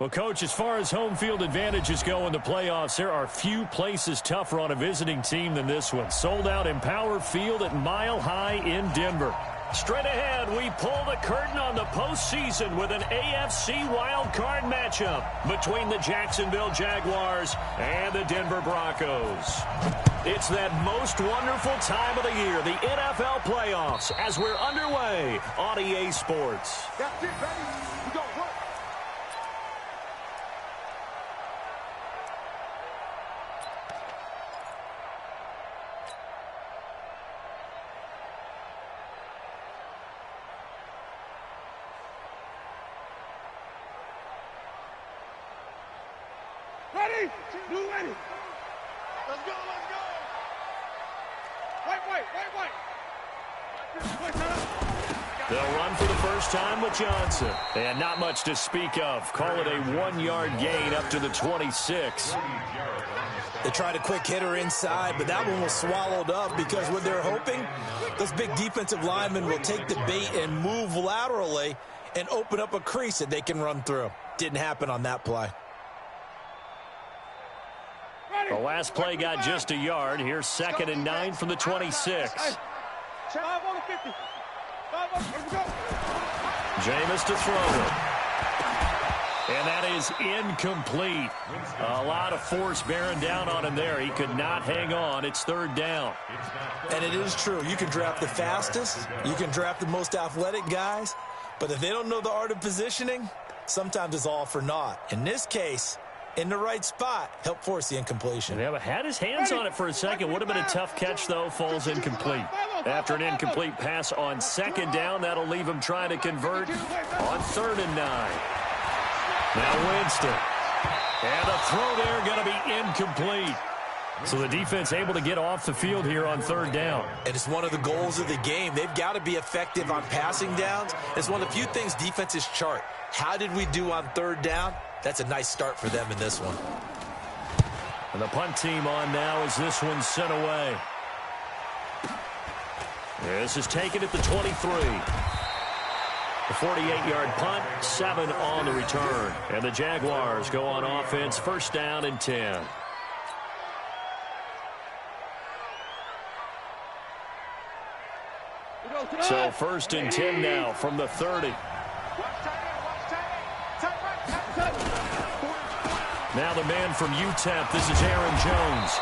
Well, Coach, as far as home field advantages go in the playoffs, there are few places tougher on a visiting team than this one. Sold out Empower Field at Mile High in Denver. Straight ahead, we pull the curtain on the postseason with an AFC wildcard matchup between the Jacksonville Jaguars and the Denver Broncos. It's that most wonderful time of the year, the NFL playoffs, as we're underway on EA Sports. That's it, ready? We go work. Ready? Blue ready. Let's go, let's go. White. They'll run for the first time with Johnson. And not much to speak of. Call it a 1-yard gain up to the 26. They tried a quick hitter inside, but that one was swallowed up because what they're hoping, those big defensive linemen will take the bait and move laterally and open up a crease that they can run through. Didn't happen on that play. The last play got just a yard. Here's 2nd and 9 from the 26. Jameis to throw it. And that is incomplete. A lot of force bearing down on him there. He could not hang on. It's 3rd down. And it is true. You can draft the fastest. You can draft the most athletic guys. But if they don't know the art of positioning, sometimes it's all for naught. In this case, in the right spot, help force the incompletion. Yeah, but had his hands on it for a second. Would have been a tough catch, though. Falls incomplete. After an incomplete pass on 2nd down, that'll leave him trying to convert on 3rd and 9. Now Winston. And the throw there going to be incomplete. So the defense able to get off the field here on 3rd down. And it's one of the goals of the game. They've got to be effective on passing downs. It's one of the few things defenses chart. How did we do on 3rd down? That's a nice start for them in this one. And the punt team on now as this one's sent away. This is taken at the 23. The 48-yard punt, 7 on the return. And the Jaguars go on offense, 1st down and 10. So 1st and 10 now from the 30. Now the man from UTEP, this is Aaron Jones.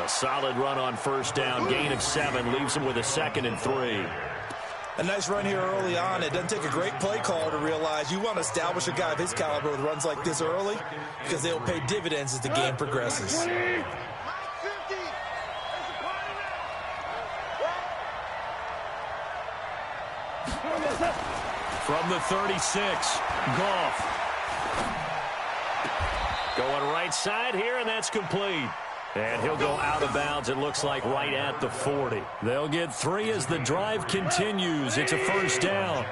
A solid run on 1st down, gain of 7, leaves him with a 2nd and 3. A nice run here early on. It doesn't take a great play caller to realize you want to establish a guy of his caliber with runs like this early because they'll pay dividends as the game progresses. From the 36, Goff. Going right side here, and that's complete. And he'll go out of bounds, it looks like, right at the 40. They'll get 3 as the drive continues. It's a 1st down.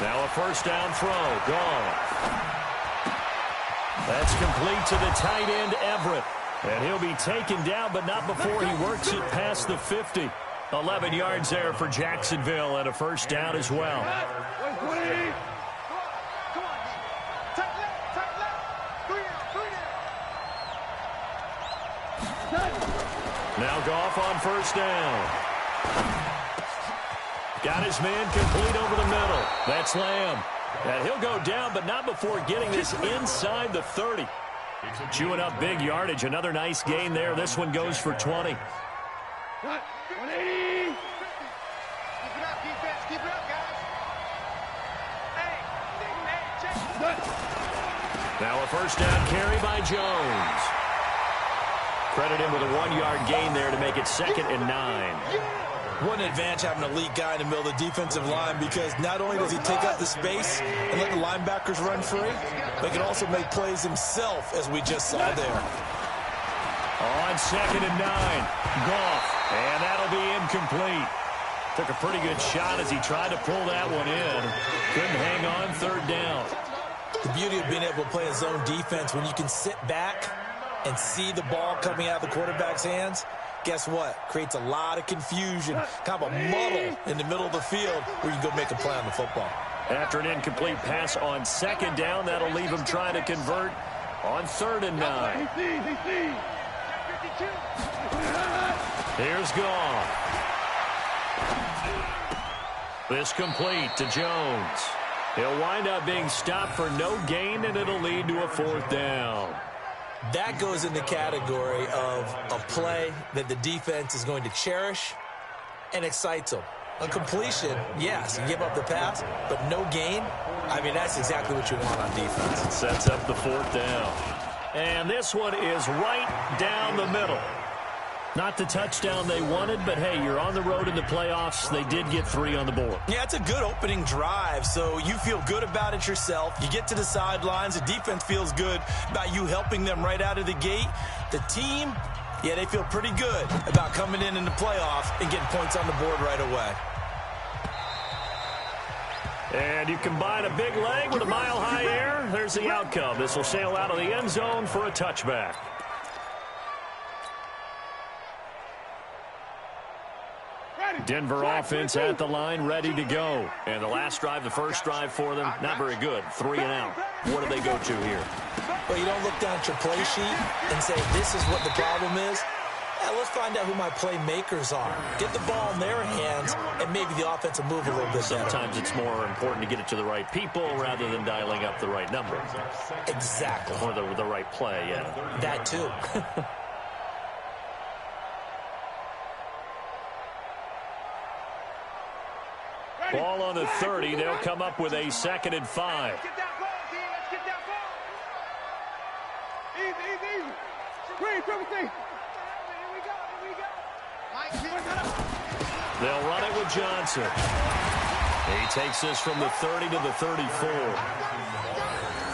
Now a 1st down throw. Goff. That's complete to the tight end, Everett. And he'll be taken down, but not before he works it past the 50. 11 yards there for Jacksonville, and a 1st down as well. Now Goff on 1st down. Got his man complete over the middle. That's Lamb. And he'll go down, but not before getting this inside the 30. Chewing up big yardage. Another nice gain there. This one goes for 20. 180. Keep it up, defense. Keep it up, guys. Now a 1st down carry by Jones. Credit him with a 1-yard gain there to make it 2nd and 9. What an advantage having an elite guy in the middle of the defensive line because not only does he take up the space and let the linebackers run free, but he can also make plays himself, as we just saw there. On 2nd and 9, Goff, and that'll be incomplete. Took a pretty good shot as he tried to pull that one in. Couldn't hang on 3rd down. The beauty of being able to play a zone defense. When you can sit back and see the ball coming out of the quarterback's hands, guess what? Creates a lot of confusion, kind of a muddle in the middle of the field where you can go make a play on the football. After an incomplete pass on second down, that'll leave him trying to convert on 3rd and 9. Here's Goff. This complete to Jones. He'll wind up being stopped for no gain, and it'll lead to a 4th down. That goes in the category of a play that the defense is going to cherish and excites them. A completion, yes, you give up the pass, but no gain. I mean, that's exactly what you want on defense. It sets up the 4th down. And this one is right down the middle. Not the touchdown they wanted, but hey, you're on the road in the playoffs. They did get 3 on the board. Yeah, it's a good opening drive, so you feel good about it yourself. You get to the sidelines. The defense feels good about you helping them right out of the gate. The team, yeah, they feel pretty good about coming in the playoffs and getting points on the board right away. And you combine a big leg with a mile-high air. There's the outcome. This will sail out of the end zone for a touchback. Denver offense at the line, ready to go. And the last drive, the first drive for them, not very good. 3 and out. What do they go to here? Well, you don't look down at your play sheet and say, this is what the problem is. Yeah, let's find out who my playmakers are. Get the ball in their hands, and maybe the offense will move a little bit better. Sometimes it's more important to get it to the right people rather than dialing up the right number. Exactly. Or the right play, yeah. That too. Ball on the 30. They'll come up with a 2nd and 5. Let's get that ball, D. Let's get that ball. Easy, easy, easy. Green, triple T. Here we go, here we go. They'll run it with Johnson. He takes this from the 30 to the 34.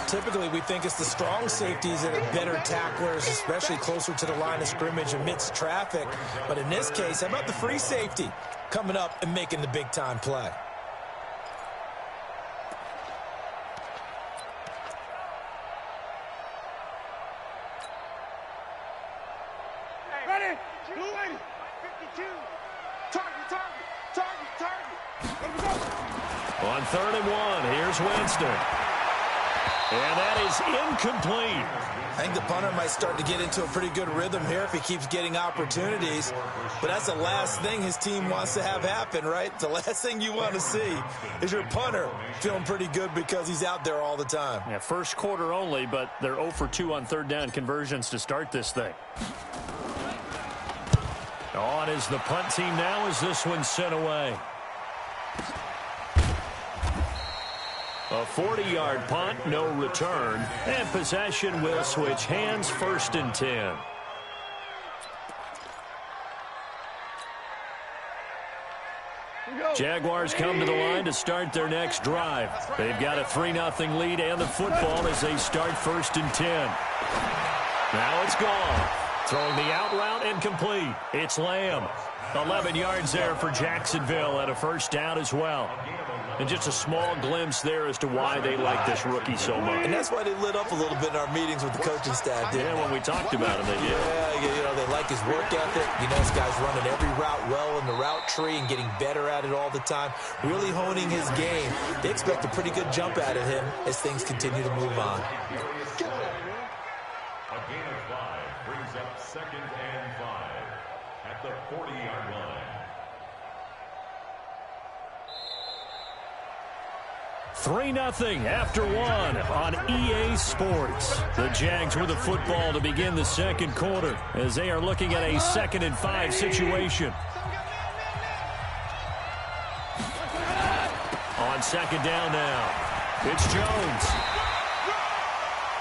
Typically, we think it's the strong safeties that are better tacklers, especially closer to the line of scrimmage amidst traffic. But in this case, how about the free safety coming up and making the big-time play? Ready? Blue 80. 52. Target. Let's go. On 3rd and 1, here's Winston. And that is incomplete. I think the punter might start to get into a pretty good rhythm here if he keeps getting opportunities. But that's the last thing his team wants to have happen, right? The last thing you want to see is your punter feeling pretty good because he's out there all the time. Yeah, first quarter only, but they're 0 for 2 on 3rd down conversions to start this thing. On is the punt team now as this one's sent away. A 40-yard punt, no return, and possession will switch hands, 1st and 10. Jaguars come to the line to start their next drive. They've got a 3-0 lead and the football as they start 1st and 10. Now it's gone. Throwing the out route and complete. It's Lamb. 11 yards there for Jacksonville and a 1st down as well. And just a small glimpse there as to why they like this rookie so much. And that's why they lit up a little bit in our meetings with the coaching staff, didn't they? When we talked about him, they did. Yeah, you know, they like his work ethic. You know, this guy's running every route well in the route tree and getting better at it all the time. Really honing his game. They expect a pretty good jump out of him as things continue to move on. A gain of 5 brings up 2nd and 5 at the 40-yard line. 3-0 after 1 on EA Sports. The Jags with the football to begin the 2nd quarter as they are looking at a 2nd and 5 situation. On 2nd down now, it's Jones.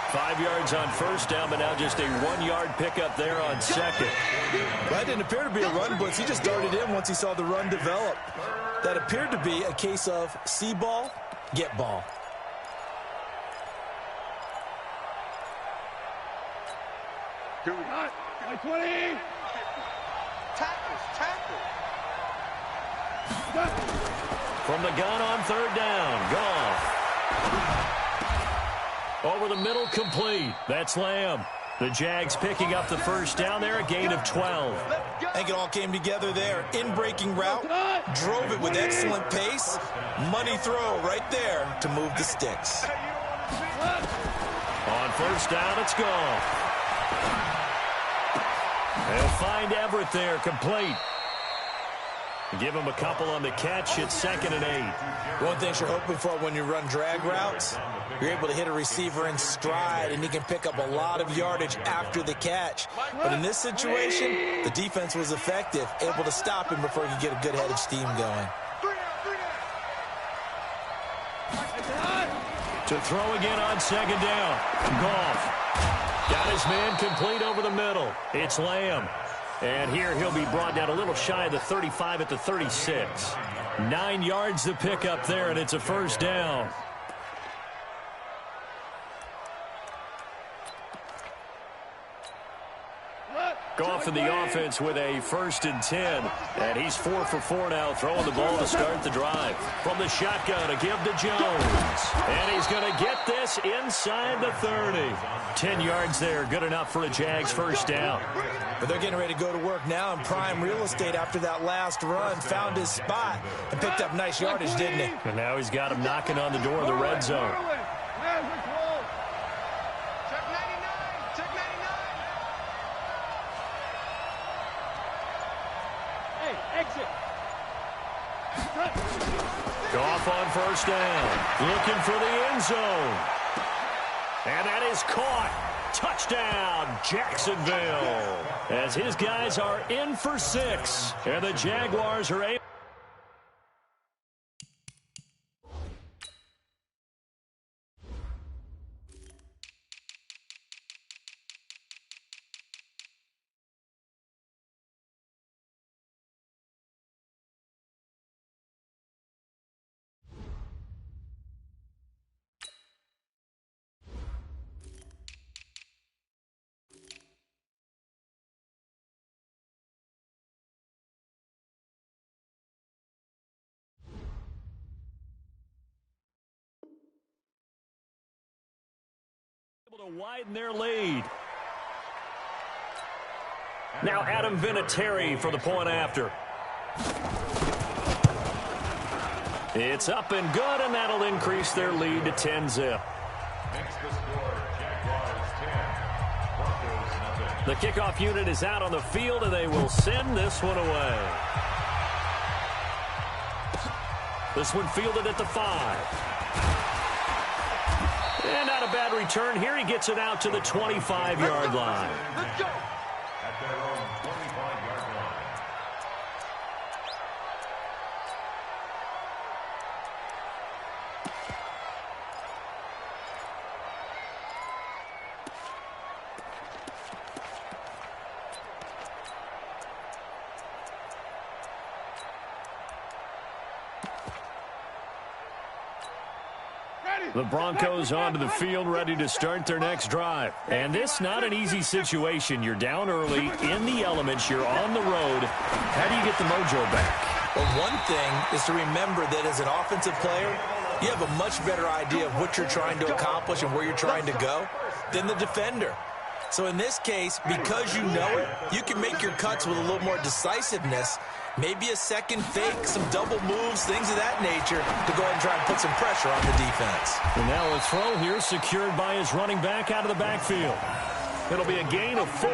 5 yards on 1st down, but now just a 1-yard pickup there on 2nd. That didn't appear to be a run blitz. He just darted in once he saw the run develop. That appeared to be a case of see ball, get ball. Here we go. 20. Tackle. From the gun on 3rd down, Goff. Over the middle, complete. That's Lamb. The Jags picking up the first down there, a gain of 12. I think it all came together there. In-breaking route, drove it with excellent pace. Money throw right there to move the sticks. On first down, it's gone. They'll find Everett there, complete. Give him a couple on the catch. It's 2nd and 8. One thing you're hoping for when you run drag routes, you're able to hit a receiver in stride, and he can pick up a lot of yardage after the catch. But in this situation, the defense was effective, able to stop him before he could get a good head of steam going. To throw again on 2nd down. Goff got his man complete over the middle. It's Lamb. And here he'll be brought down a little shy of the 35 at the 36. 9 yards to pick up there, and it's a first down. Goff in the offense with a 1st and 10. And he's 4 for 4 now, throwing the ball to start the drive. From the shotgun, a give to Jones. And he's going to get this inside the 30. 10 yards there, good enough for a Jags first down. But they're getting ready to go to work now in prime real estate after that last run. Found his spot and picked up nice yardage, didn't he? And now he's got him knocking on the door of the red zone. Goff on first down, looking for the end zone. And that is caught. Touchdown, Jacksonville. As his guys are in for 6. And the Jaguars are able. To widen their lead. Now Adam Vinatieri for the point after. It's up and good, and that'll increase their lead to 10-zip. The kickoff unit is out on the field, and they will send this one away. This one fielded at the 5. And not a bad return here. He gets it out to the 25-yard line. Let's go. At their own 25-yard line. The Broncos onto the field, ready to start their next drive. And this not an easy situation. You're down early, in the elements, you're on the road. How do you get the mojo back? Well, one thing is to remember that as an offensive player, you have a much better idea of what you're trying to accomplish and where you're trying to go than the defender. So in this case, because you know it, you can make your cuts with a little more decisiveness. Maybe a second fake, some double moves, things of that nature to go ahead and try and put some pressure on the defense. And now a throw here secured by his running back out of the backfield. It'll be a gain of 4,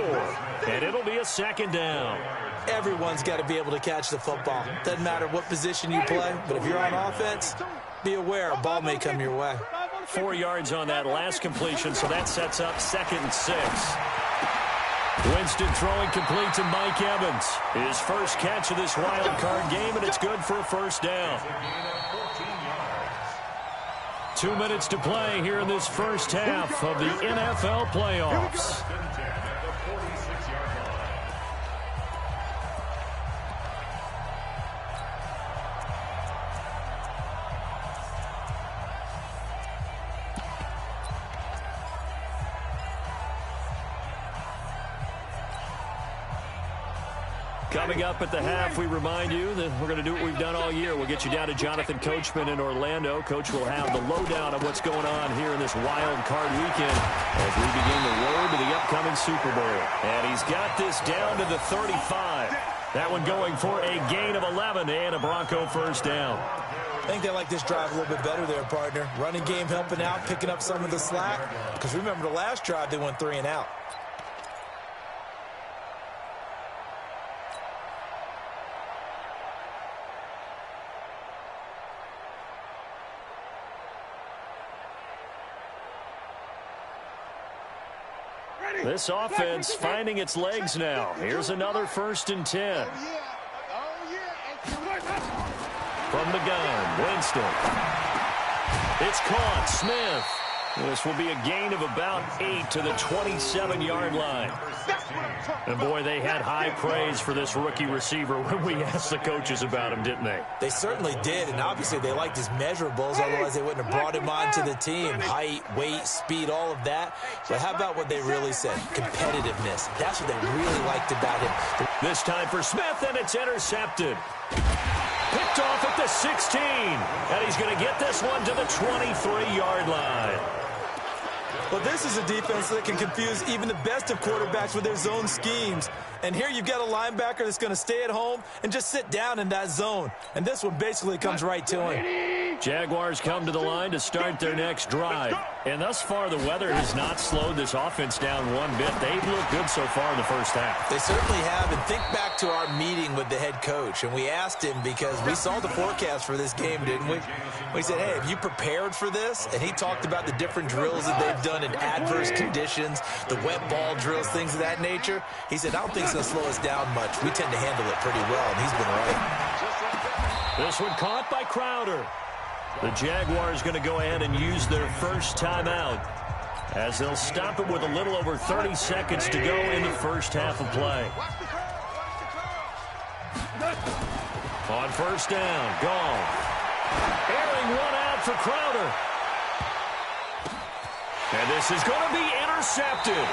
and it'll be a 2nd down. Everyone's got to be able to catch the football. Doesn't matter what position you play, but if you're on offense, be aware a ball may come your way. 4 yards on that last completion, so that sets up 2nd and 6. Winston throwing complete to Mike Evans. His first catch of this wild card game, and it's good for a first down. 2 minutes to play here in this first half of the NFL playoffs. Coming up at the half, we remind you that we're going to do what we've done all year. We'll get you down to Jonathan Coachman in Orlando. Coach will have the lowdown of what's going on here in this wild card weekend as we begin the road to the upcoming Super Bowl. And he's got this down to the 35. That one going for a gain of 11 and a Bronco first down. I think they like this drive a little bit better there, partner. Running game helping out, picking up some of the slack. Because remember the last drive, they went 3 and out. This offense finding its legs now. Here's another 1st and 10. From the gun, Winston. It's caught, Smith. This will be a gain of about 8 to the 27-yard line. And, boy, they had high praise for this rookie receiver when we asked the coaches about him, didn't they? They certainly did, and obviously they liked his measurables. Otherwise, they wouldn't have brought him onto the team. Height, weight, speed, all of that. But how about what they really said? Competitiveness. That's what they really liked about him. This time for Smith, and it's intercepted. Picked off at the 16. And he's going to get this one to the 23-yard line. Well, this is a defense that can confuse even the best of quarterbacks with their zone schemes. And here you've got a linebacker that's going to stay at home and just sit down in that zone. And this one basically comes right to him. Jaguars come to the line to start their next drive. And thus far, the weather has not slowed this offense down one bit. They've looked good so far in the first half. They certainly have. And think back to our meeting with the head coach. And we asked him because we saw the forecast for this game, didn't we? We said, hey, have you prepared for this? And he talked about the different drills that they've done in adverse conditions, the wet ball drills, things of that nature. He said, I don't think it's going to slow us down much. We tend to handle it pretty well, and he's been right. This one caught by Crowder. The Jaguars going to go ahead and use their first timeout as they'll stop it with a little over 30 seconds to go in the first half of play. On first down, Gall. Airing one out for Crowder. And this is going to be intercepted.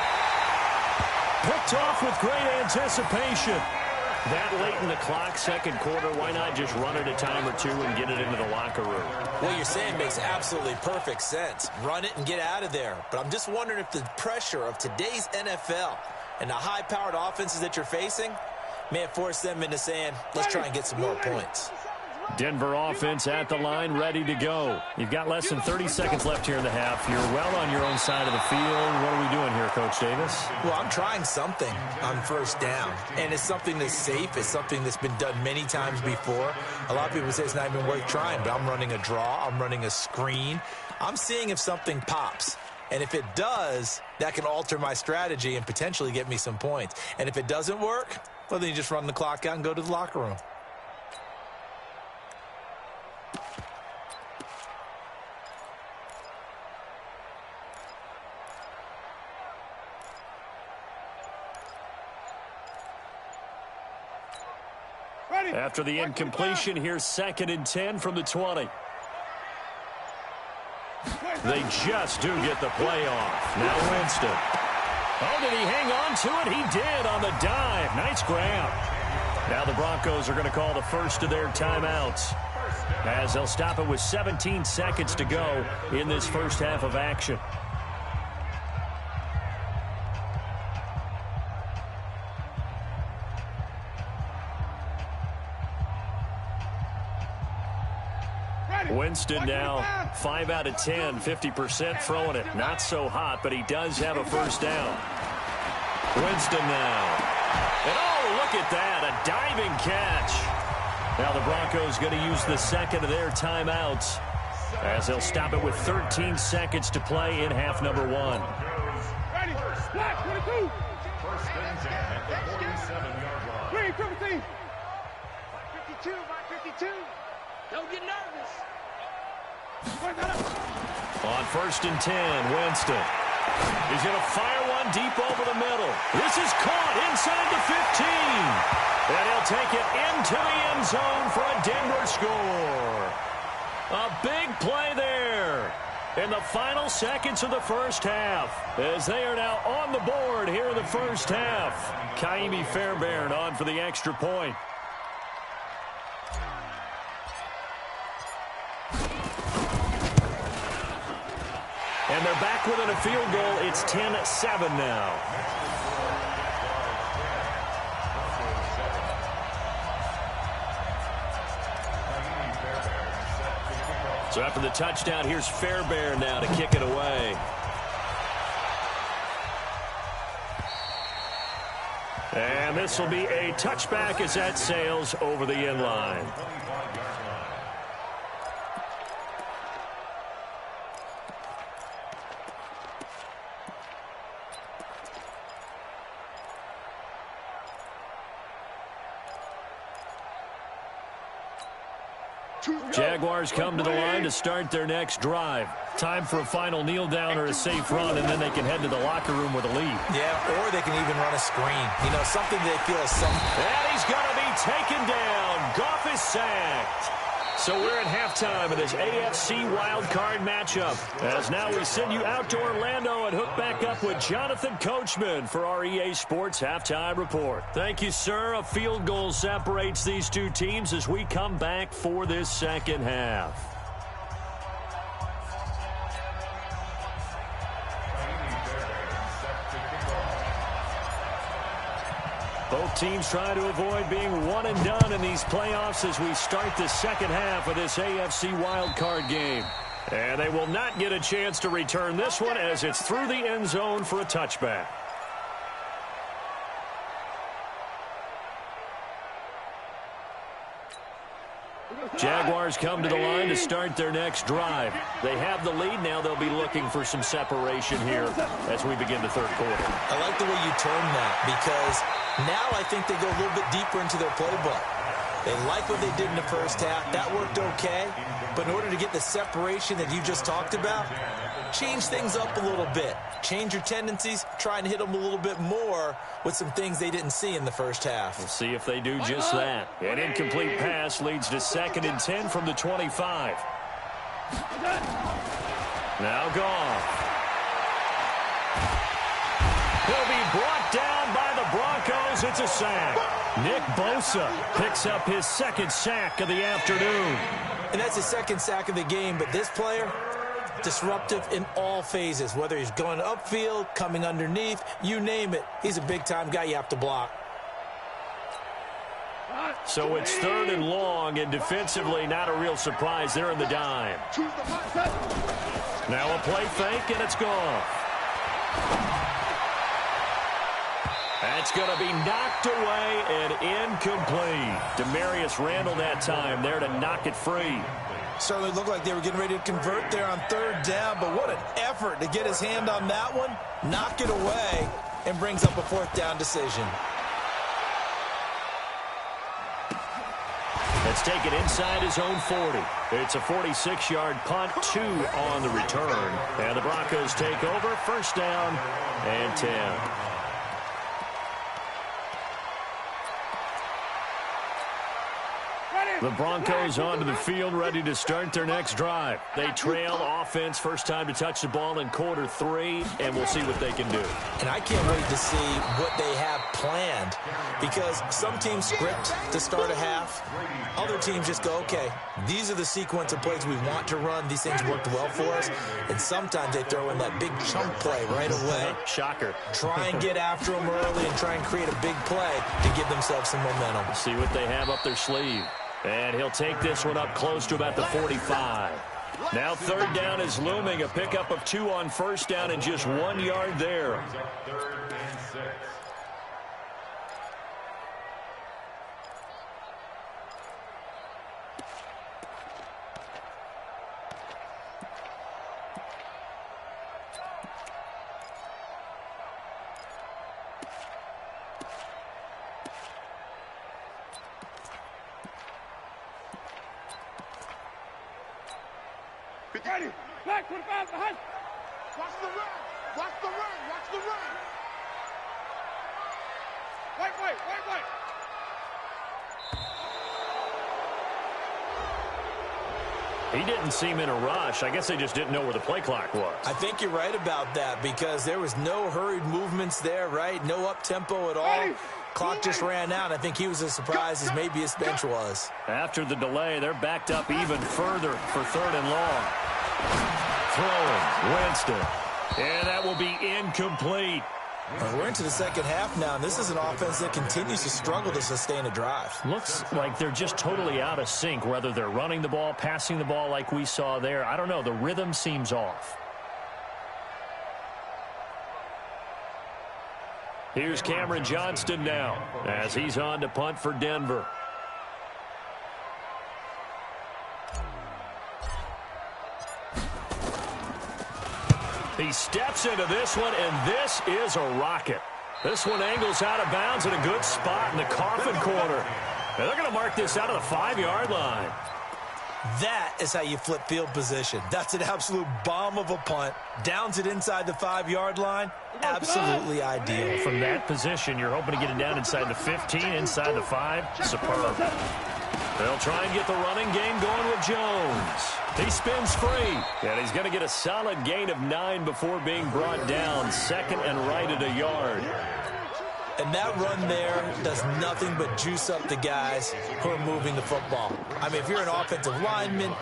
Picked off with great anticipation. That late in the clock, second quarter, why not just run it a time or two and get it into the locker room? What you're saying makes absolutely perfect sense. Run it and get out of there. But I'm just wondering if the pressure of today's NFL and the high-powered offenses that you're facing may have forced them into saying, let's try and get some more points. Denver offense at the line, ready to go. You've got less than 30 seconds left here in the half. You're well on your own side of the field. What are we doing here, Coach Davis? Well, I'm trying something on first down, and it's something that's safe. It's something that's been done many times before. A lot of people say it's not even worth trying, but I'm running a draw. I'm running a screen. I'm seeing if something pops. And if it does, that can alter my strategy and potentially get me some points. And if it doesn't work, well, then you just run the clock out and go to the locker room. After the incompletion, here's 2nd and 10 from the 20. They just do get the play off. Now Winston. Oh, did he hang on to it? He did on the dive. Nice grab. Now the Broncos are going to call the first of their timeouts as they'll stop it with 17 seconds to go in this first half of action. Winston now 5 out of 10, 50% throwing it. Not so hot, but he does have a first down. Winston now. And oh, look at that, a diving catch. Now the Broncos going to use the second of their timeouts as they'll stop it with 13 seconds to play in half number 1. Ready, black, 22. First and 10 at the 47-yard line. Green, 15. 52, by 52. Don't get nervous. On first and 10, Winston. He's going to fire one deep over the middle. This is caught inside the 15. And he'll take it into the end zone for a Denver score. A big play there. in the final seconds of the first half, as they are now on the board here in the first half. Kaimi Fairbairn on for the extra point. And they're back within a field goal. It's 10-7 now. So after the touchdown, here's Fairbairn now to kick it away. And this will be a touchback as that sails over the end line. Jaguars come to the line to start their next drive. Time for a final kneel down or a safe run, and then they can head to the locker room with a lead. Yeah, or they can even run a screen. You know, something they feel is something. And he's going to be taken down. Goff is sacked. So we're at halftime of this AFC wildcard matchup. As now we send you out to Orlando and hook back up with Jonathan Coachman for our EA Sports Halftime Report. Thank you, sir. A field goal separates these two teams as we come back for this second half. Both teams try to avoid being one and done in these playoffs as we start the second half of this AFC wildcard game. And they will not get a chance to return this one as it's through the end zone for a touchback. Jaguars come to the line to start their next drive. They have the lead. Now they'll be looking for some separation here as we begin the third quarter. I like the way you term that because now I think they go a little bit deeper into their playbook. They like what they did in the first half. That worked okay. But in order to get the separation that you just talked about, change things up a little bit. Change your tendencies. Try and hit them a little bit more with some things they didn't see in the first half. We'll see if they do just that. An incomplete pass leads to 2nd and 10 from the 25. Now Goff. He'll be brought down by the Broncos. It's a sack. Nick Bosa picks up his 2nd sack of the afternoon. And that's his 2nd sack of the game, but this player, disruptive in all phases, whether he's going upfield, coming underneath, you name it. He's a big-time guy you have to block. So it's 3rd and long, and defensively not a real surprise. They're in the dime. Now a play fake, and it's gone. That's going to be knocked away and incomplete. Demarius Randall that time there to knock it free. Certainly looked like they were getting ready to convert there on 3rd down, but what an effort to get his hand on that one, knock it away, and brings up a 4th down decision. Let's take it inside his own 40. It's a 46-yard punt, 2 on the return. And the Broncos take over, 1st down and 10. The Broncos onto the field, ready to start their next drive. They trail offense, first time to touch the ball in quarter 3, and we'll see what they can do. And I can't wait to see what they have planned, because some teams script to start a half. Other teams just go, okay, these are the sequence of plays we want to run. These things worked well for us. And sometimes they throw in that big chunk play right away. Shocker. Try and get after them early and try and create a big play to give themselves some momentum. See what they have up their sleeve. And he'll take this one up close to about the 45. Now 3rd down is looming. A pickup of 2 on 1st down and just 1 yard there. 3rd and 6. Ready. Back, 25, behind. Watch the run. Watch the run. Watch the run. Wait. He didn't seem in a rush. I guess they just didn't know where the play clock was. I think you're right about that because there was no hurried movements there, right? No up-tempo at all. Clock just ran out. I think he was as surprised as maybe his bench was. After the delay, they're backed up even further for 3rd and long. Throwing, Winston. And that will be incomplete. We're into the second half now, and this is an offense that continues to struggle to sustain a drive. Looks like they're just totally out of sync, whether they're running the ball, passing the ball like we saw there. I don't know. The rhythm seems off. Here's Cameron Johnston now as he's on to punt for Denver. He steps into this one, and this is a rocket. This one angles out of bounds in a good spot in the coffin corner. And they're going to mark this out of the 5-yard line. That is how you flip field position. That's an absolute bomb of a punt. Downs it inside the 5-yard line. Absolutely ideal. From that position, you're hoping to get it down inside the 15, inside the 5. Superb. They'll try and get the running game going with Jones. He spins free, and he's going to get a solid gain of 9 before being brought down. 2nd and right at a yard. And that run there does nothing but juice up the guys who are moving the football. I mean, if you're an offensive lineman,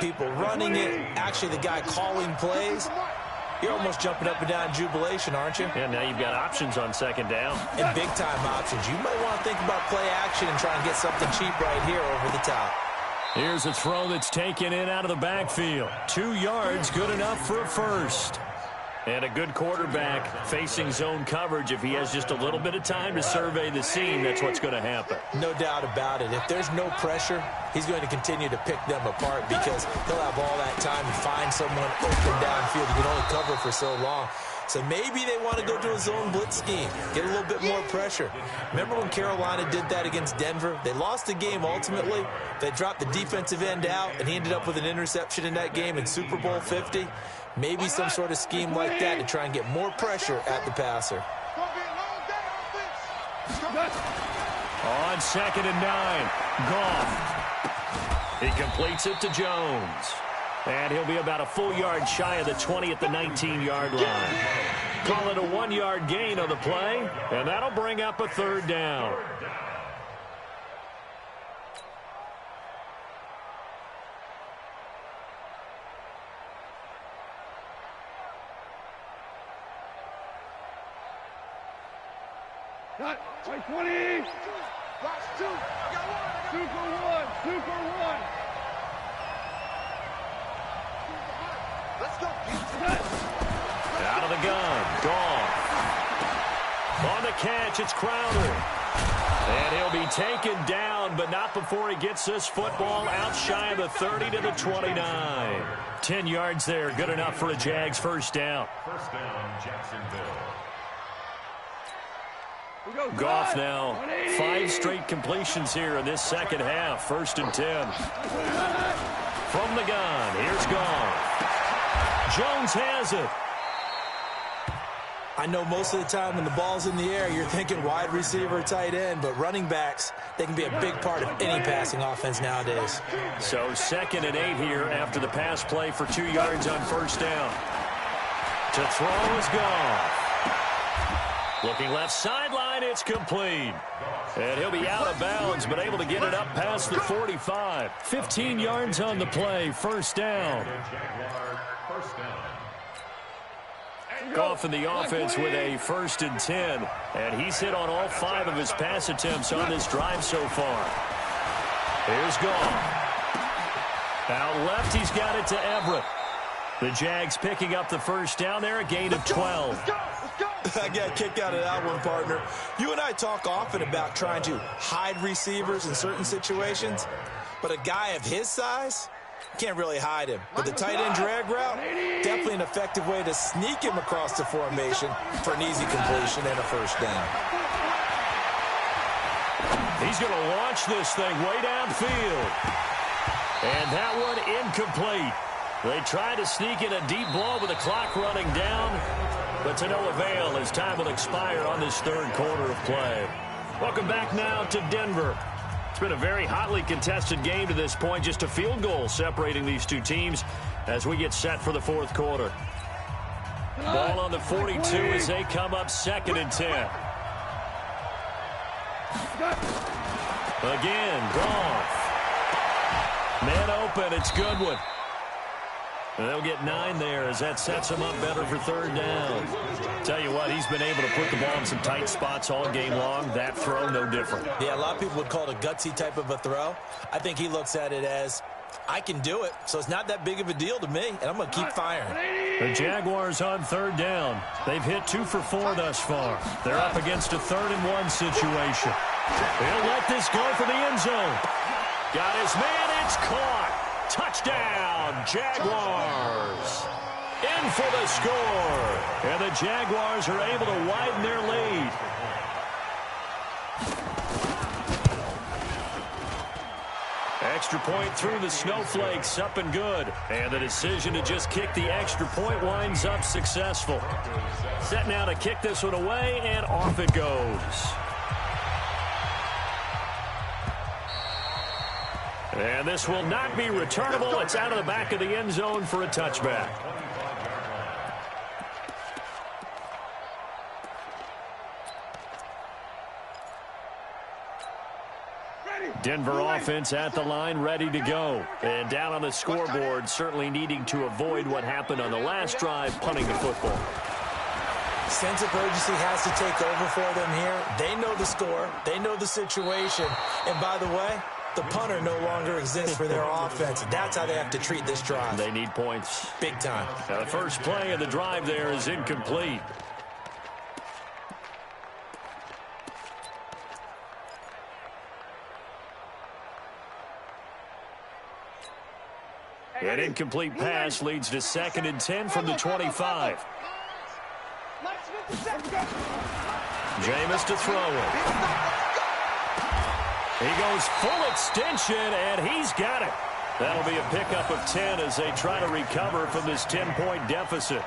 people running it, actually the guy calling plays, you're almost jumping up and down in jubilation, aren't you? And now you've got options on 2nd down. And big-time options. You might want to think about play action and try and get something cheap right here over the top. Here's a throw that's taken in out of the backfield. 2 yards, good enough for a first. And a good quarterback facing zone coverage. If he has just a little bit of time to survey the scene, that's what's going to happen. No doubt about it. If there's no pressure, he's going to continue to pick them apart because he'll have all that time to find someone open downfield. He can only cover for so long. So maybe they want to go to a zone blitz scheme, get a little bit more pressure. Remember when Carolina did that against Denver? They lost the game ultimately. They dropped the defensive end out, and he ended up with an interception in that game in Super Bowl 50. Maybe some sort of scheme like that to try and get more pressure at the passer. On 2nd and 9, Goff. He completes it to Jones. And he'll be about a full yard shy of the 20 at the 19-yard line. Call it a 1-yard gain on the play, and that'll bring up a 3rd down. Got 20. Box 2. I got 1. 2 for 1. 2 for 1. Let's go. Out of the gun. Goff. On the catch, it's Crowder. And he'll be taken down, but not before he gets this football out shy of the 30 to the 29. 10 yards there, good enough for a Jags first down. First down, Jacksonville. Goff now, 5 straight completions here in this second half. 1st and 10. From the gun, here's Goff. Jones has it. I know most of the time when the ball's in the air, you're thinking wide receiver, tight end, but running backs, they can be a big part of any passing offense nowadays. So 2nd and 8 here after the pass play for 2 yards on 1st down. To throw is Goff. Looking left sideline, it's complete. And he'll be out of bounds, but able to get it up past the 45. 15 yards on the play, 1st down. Goff in the offense with a 1st and 10. And he's hit on all 5 of his pass attempts on this drive so far. Here's Goff. Out left, he's got it to Everett. The Jags picking up the 1st down there, a gain of 12. I got a kick out of that one, partner. You and I talk often about trying to hide receivers in certain situations, but a guy of his size can't really hide him. But the tight end drag route, definitely an effective way to sneak him across the formation for an easy completion and a 1st down. He's going to launch this thing way downfield. And that one incomplete. They try to sneak in a deep blow with the clock running down, but to no avail as time will expire on this 3rd quarter of play. Welcome back now to Denver. It's been a very hotly contested game to this point. Just a field goal separating these two teams as we get set for the fourth quarter. Ball on the 42 as they come up 2nd and 10. Again, Goff. Man open, it's Goodwin. And they'll get 9 there as that sets him up better for 3rd down. Tell you what, he's been able to put the ball in some tight spots all game long. That throw, no different. Yeah, a lot of people would call it a gutsy type of a throw. I think he looks at it as, I can do it, so it's not that big of a deal to me, and I'm going to keep firing. The Jaguars on 3rd down. They've hit 2 for 4 thus far. They're up against a 3rd and 1 situation. He'll let this go for the end zone. Got his man, it's caught. Touchdown, Jaguars. In for the score. And the Jaguars are able to widen their lead. Extra point through the snowflakes, up and good. And the decision to just kick the extra point winds up successful. Set now to kick this one away, and off it goes. And this will not be returnable. It's out of the back of the end zone for a touchback. Denver offense at the line, ready to go. And down on the scoreboard, certainly needing to avoid what happened on the last drive, punting the football. Sense of urgency has to take over for them here. They know the score. They know the situation. And by the way, the punter no longer exists for their offense. That's how they have to treat this drive. They need points. Big time. Now the first play of the drive there is incomplete. An incomplete pass leads to 2nd and 10 from the 25. Jameis to throw it. He goes full extension, and he's got it. That'll be a pickup of 10 as they try to recover from this 10-point deficit.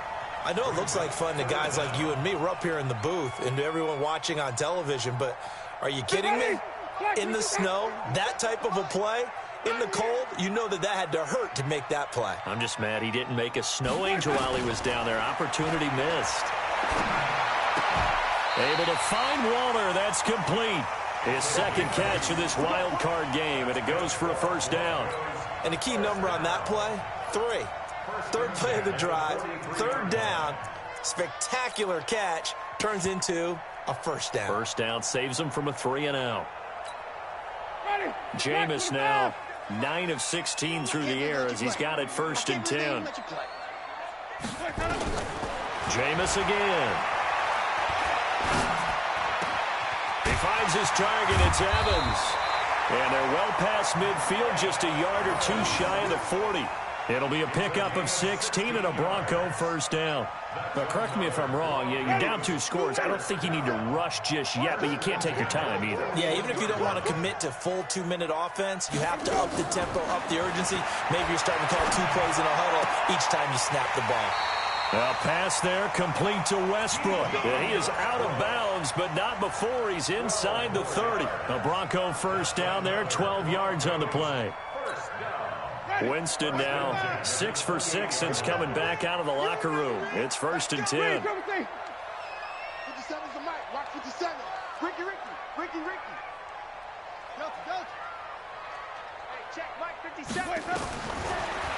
I know it looks like fun to guys like you and me. We're up here in the booth and to everyone watching on television, but are you kidding me? In the snow, that type of a play, in the cold, you know that had to hurt to make that play. I'm just mad he didn't make a snow angel while he was down there. Opportunity missed. Able to find Waller. That's complete. His 2nd catch of this wild card game, and it goes for a 1st down. And the key number on that play, 3. 3rd play of the drive, 3rd down, spectacular catch, turns into a 1st down. 1st down saves him from a 3 and out. Jameis now 9 of 16 through the air as he's got it 1st and 10. Jameis again. He finds his target. It's Evans. And they're well past midfield, just a yard or 2 shy of the 40. It'll be a pickup of 16 and a Bronco 1st down. But correct me if I'm wrong. You're down 2 scores. I don't think you need to rush just yet, but you can't take your time either. Yeah, even if you don't want to commit to full 2-minute offense, you have to up the tempo, up the urgency. Maybe you're starting to call 2 plays in a huddle each time you snap the ball. A pass there complete to Westbrook. He is out of bounds, but not before he's inside the 30. A Bronco 1st down there, 12 yards on the play. Winston now 6 for 6 since coming back out of the locker room. It's 1st and 10. 57's the mic. Watch 57. Ricky. Delta. Hey, check Mike 57.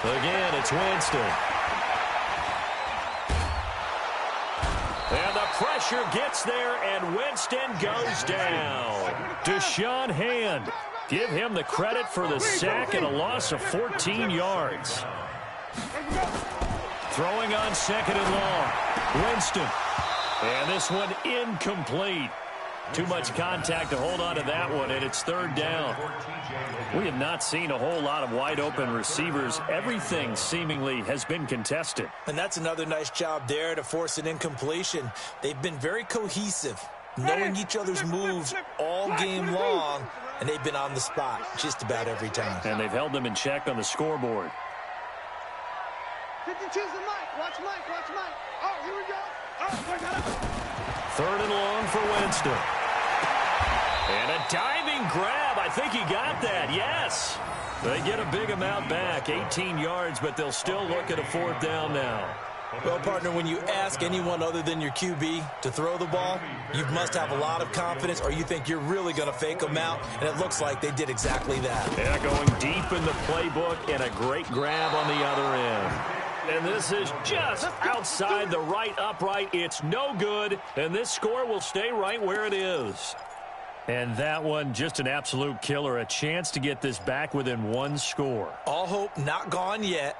Again, it's Winston. And the pressure gets there, and Winston goes down. Deshaun Hand. Give him the credit for the sack and a loss of 14 yards. Throwing on 2nd and long. Winston. And this one incomplete. Too much contact to hold on to that one, and it's 3rd down. We have not seen a whole lot of wide-open receivers. Everything seemingly has been contested. And that's another nice job there to force an incompletion. They've been very cohesive, knowing each other's moves all game long, and they've been on the spot just about every time. And they've held them in check on the scoreboard. 52's the mic. Watch Mike. Oh, here we go. Oh, 3rd and long for Winston. And a diving Clean grab. I think he got that. Yes. They get a big amount back. 18 yards, but they'll still look at a 4th down now. Well, partner, when you ask anyone other than your QB to throw the ball, you must have a lot of confidence, or you think you're really going to fake them out, and it looks like they did exactly that. Yeah, going deep in the playbook and a great grab on the other end. And this is just outside the right upright. It's no good, and this score will stay right where it is. And that one, just an absolute killer. A chance to get this back within 1 score. All hope not gone yet.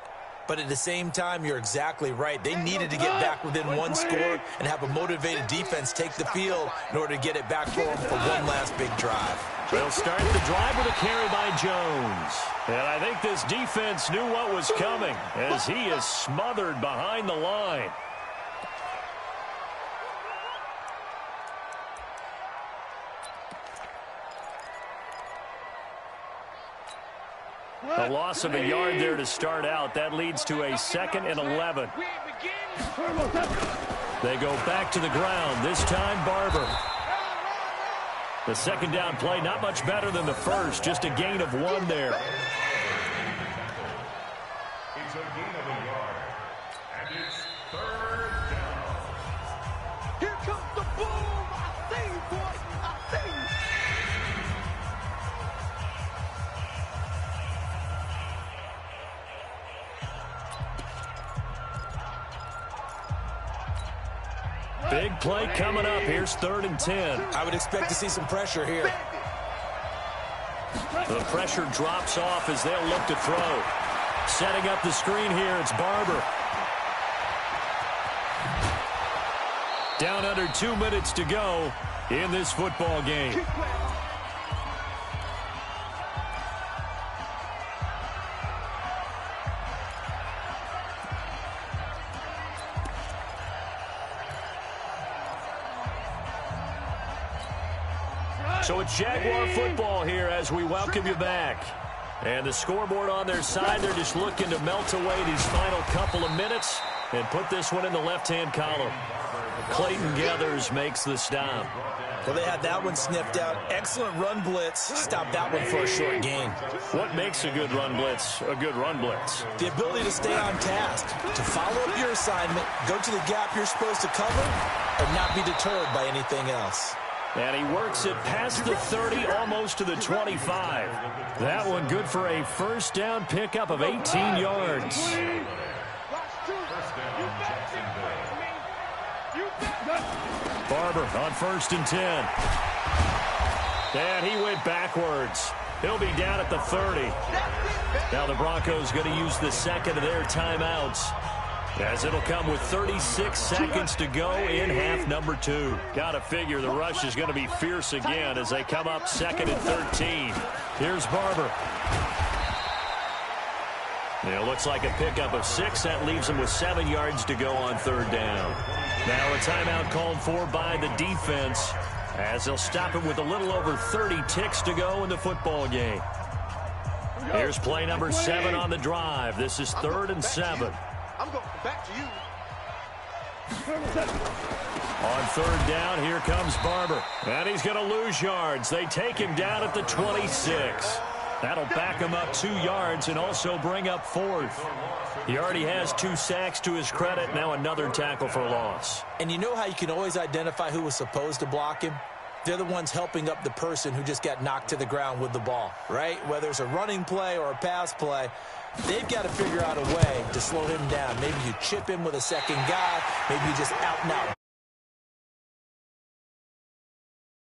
But at the same time, you're exactly right. They needed to get back within 1 score and have a motivated defense take the field in order to get it back for them for one last big drive. They'll start the drive with a carry by Jones. And I think this defense knew what was coming as he is smothered behind the line. A loss of a yard there to start out. That leads to a 2nd and 11. They go back to the ground. This time, Barber. The 2nd down play, not much better than the first. Just a gain of 1 there. It's a gain of a yard. And it's 3rd down. Here comes the boom. I see you, boy. I see you. Big play coming up. Here's 3rd and 10. I would expect to see some pressure here. The pressure drops off as they'll look to throw. Setting up the screen here, it's Barber. Down under 2 minutes to go in this football game. So it's Jaguar football here as we welcome you back. And the scoreboard on their side, they're just looking to melt away these final couple of minutes and put this one in the left-hand column. Clayton Geathers makes the stop. Well, they had that one sniffed out. Excellent run blitz. Stop that one for a short gain. What makes a good run blitz a good run blitz? The ability to stay on task, to follow up your assignment, go to the gap you're supposed to cover, and not be deterred by anything else. And he works it past the 30, almost to the 25. That one good for a 1st down pickup of 18 yards. Barber on 1st and 10. And he went backwards. He'll be down at the 30. Now the Broncos going to use the 2nd of their timeouts, as it'll come with 36 seconds to go in half number 2. Got to figure the rush is going to be fierce again as they come up 2nd and 13. Here's Barber. It looks like a pickup of 6. That leaves him with 7 yards to go on 3rd down. Now a timeout called for by the defense as they'll stop it with a little over 30 ticks to go in the football game. Here's play number 7 on the drive. This is 3rd and 7. I'm going back to you. On 3rd down, here comes Barber. And he's going to lose yards. They take him down at the 26. That'll back him up 2 yards and also bring up 4th. He already has 2 sacks to his credit. Now another tackle for loss. And you know how you can always identify who was supposed to block him? They're the ones helping up the person who just got knocked to the ground with the ball, right? Whether it's a running play or a pass play, they've got to figure out a way to slow him down. Maybe you chip him with a 2nd guy. Maybe you just out-and-out